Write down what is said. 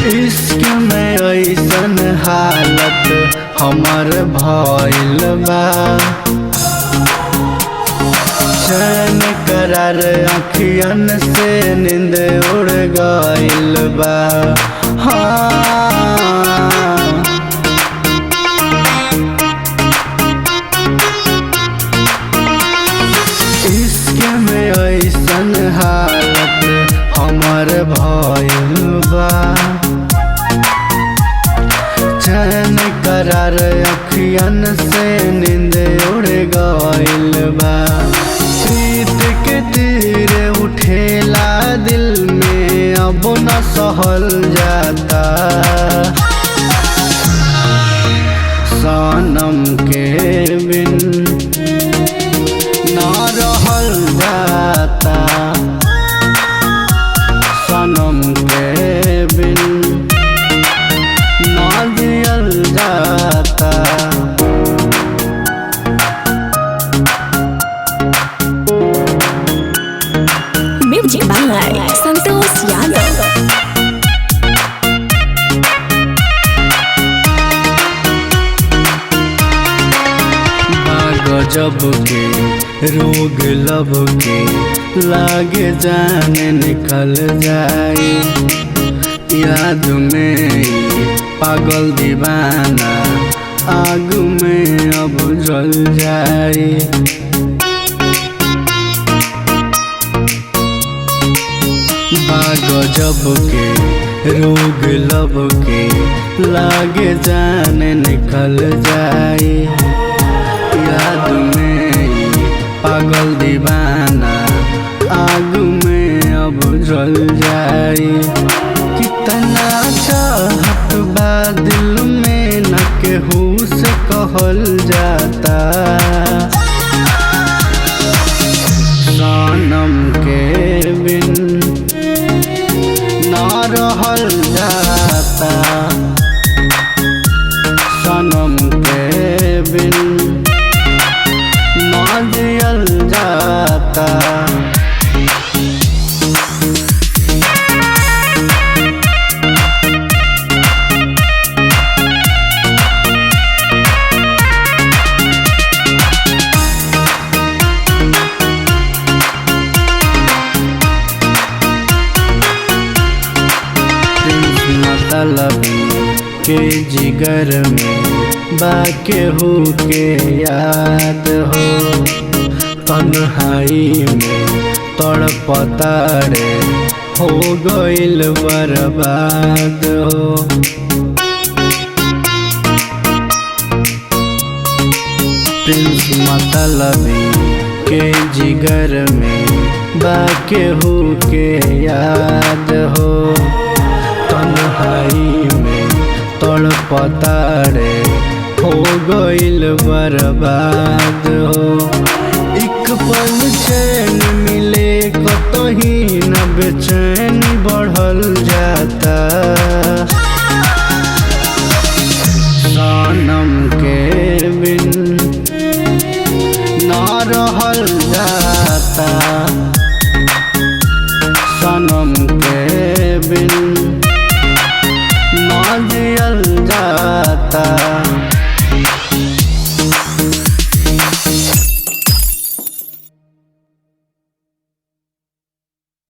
इश्क में ऐसन हालत हमर भइल बा, चैन करार अखियन से नींद उड़ गइल बा। हाँ इश्क में ऐसन हालत हमर भइल बा, चैन करार अखियन से नींद उड़ गइल बा। प्रीत के तीर उठेला दिल में अब न सहल जाता, सनम के बिन न रहल जाता, सनम के बिन ना जियल जाता। Music by Santosh Yadav. गजब के रोग लब के लागे जाने निकल जाए, याद में पागल दीवाना आग में अब जल जाए। गजब के रोग लब के लागे जाने निकल जाए, याद में पागल दीवाना आग में अब जल जाए। कितना चाहत बा दिल में न केहू से कहल जाता, सनम के बिन ना रहल जाता, सनम के बिन ना जियल जाता। मतलबी के जिगर में बाके हो के याद हो, तन्हाई में तड़पता रे हो गइल बर्बाद हो। प्रिंस मतलबी के जिगर में बाके हो के याद हो, तन्हाई में तड़पता रे हो गइल बर्बाद हो। एक पल चैन मिले कतही न बेचैनी बढ़ल जाता,